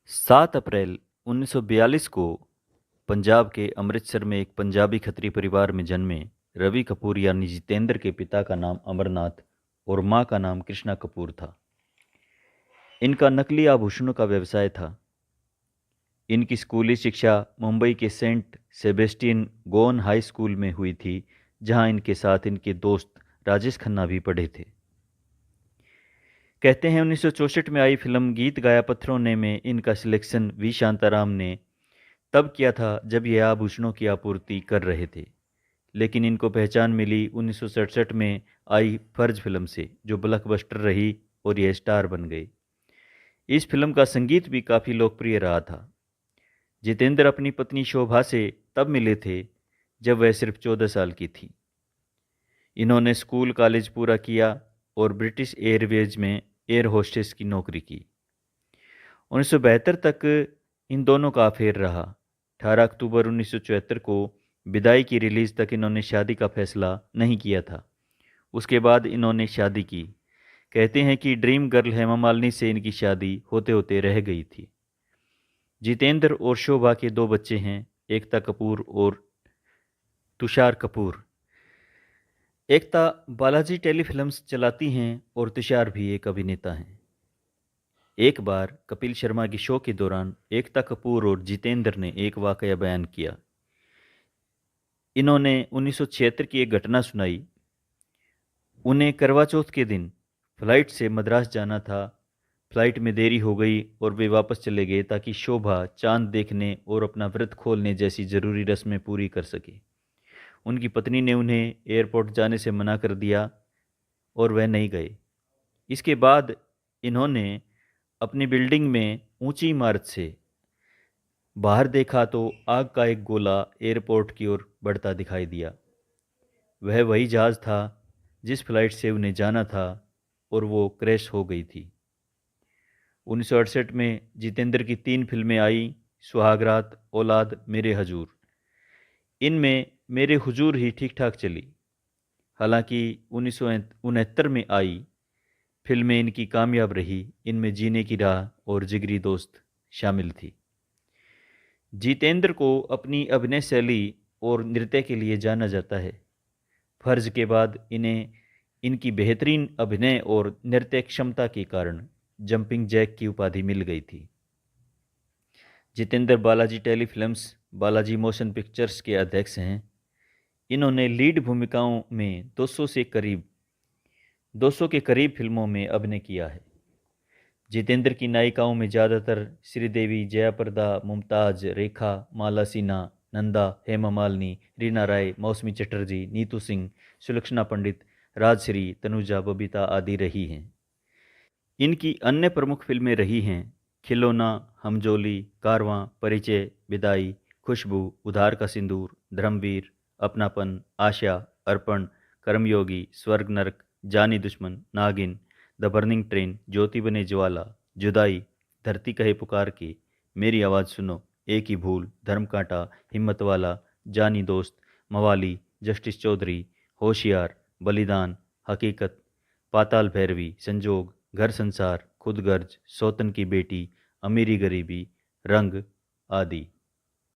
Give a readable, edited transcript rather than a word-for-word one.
7 अप्रैल 1942 को पंजाब के अमृतसर में एक पंजाबी खत्री परिवार में जन्मे रवि कपूर यानी जितेंद्र के पिता का नाम अमरनाथ और मां का नाम कृष्णा कपूर था। इनका नकली आभूषणों का व्यवसाय था। इनकी स्कूली शिक्षा मुंबई के saint Sebastian Goan high school में हुई थी, जहां इनके साथ इनके दोस्त राजेश खन्ना भी पढ़े थे। कहते हैं 1964 में आई फिल्म गीत गाया पत्थरों ने में इनका सिलेक्शन वी शांताराम ने तब किया था जब ये आभूषणों की आपूर्ति कर रहे थे। लेकिन इनको पहचान मिली 1967 में आई फर्ज फिल्म से, जो ब्लॉकबस्टर रही और ये स्टार बन गए। इस फिल्म का संगीत भी काफ़ी लोकप्रिय रहा था। जितेंद्र अपनी पत्नी शोभा से तब मिले थे जब वह सिर्फ 14 साल की थी। इन्होंने स्कूल कॉलेज पूरा किया और ब्रिटिश एयरवेज में एयर होस्टेस की नौकरी की। 1972 तक इन दोनों का अफेयर रहा। 18 अक्टूबर 1974 को विदाई की रिलीज़ तक इन्होंने शादी का फैसला नहीं किया था। उसके बाद इन्होंने शादी की। कहते हैं कि ड्रीम गर्ल हेमा मालिनी से इनकी शादी होते होते रह गई थी। जितेंद्र और शोभा के 2 बच्चे हैं, एकता कपूर और तुषार कपूर। एकता बालाजी टेलीफिल्म्स चलाती हैं और तुषार भी एक अभिनेता हैं। एक बार कपिल शर्मा के शो के दौरान एकता कपूर और जितेंद्र ने एक वाकया बयान किया। इन्होंने 1976 की एक घटना सुनाई। उन्हें करवा चौथ के दिन फ्लाइट से मद्रास जाना था। फ्लाइट में देरी हो गई और वे वापस चले गए ताकि शोभा चांद देखने और अपना व्रत खोलने जैसी ज़रूरी रस्में पूरी कर सके। उनकी पत्नी ने उन्हें एयरपोर्ट जाने से मना कर दिया और वह नहीं गए। इसके बाद इन्होंने अपनी बिल्डिंग में ऊंची इमारत से बाहर देखा तो आग का एक गोला एयरपोर्ट की ओर बढ़ता दिखाई दिया। वह वही जहाज़ था जिस फ्लाइट से उन्हें जाना था और वो क्रैश हो गई थी। 1968 में जितेंद्र की 3 फिल्में आई, सुहागरात, औलाद, मेरे हजूर। इनमें मेरे हुजूर ही ठीक ठाक चली। हालांकि 1969 में आई फिल्में इनकी कामयाब रही। इनमें जीने की राह और जिगरी दोस्त शामिल थी। जितेंद्र को अपनी अभिनय शैली और नृत्य के लिए जाना जाता है। फर्ज के बाद इन्हें इनकी बेहतरीन अभिनय और नृत्य क्षमता के कारण जंपिंग जैक की उपाधि मिल गई थी। Jitendra Balaji telefilms, Balaji motion pictures के अध्यक्ष हैं। इन्होंने लीड भूमिकाओं में 200 के करीब फिल्मों में अभिनय किया है। जितेंद्र की नायिकाओं में ज़्यादातर श्रीदेवी, जयाप्रदा, मुमताज़, रेखा, माला सिन्हा, नंदा, हेमा मालिनी, रीना राय, मौसमी चटर्जी, नीतू सिंह, सुलक्षणा पंडित, राजश्री, तनुजा, बबीता आदि रही हैं। इनकी अन्य प्रमुख फिल्में रही हैं खिलौना, हमजोली, कारवां, परिचय, विदाई, खुशबू, उधार का सिंदूर, धर्मवीर, अपनापन, आशा, अर्पण, कर्मयोगी, स्वर्ग नरक, जानी दुश्मन, नागिन, द बर्निंग ट्रेन, ज्योति बने ज्वाला, जुदाई, धरती कहे पुकार के, मेरी आवाज़ सुनो, एक ही भूल, धर्म कांटा, हिम्मत वाला, जानी दोस्त, मवाली, जस्टिस चौधरी, होशियार, बलिदान, हकीकत, पाताल भैरवी, संजोग, घर संसार, खुदगर्ज, सौतन की बेटी, अमीरी गरीबी, रंग आदि।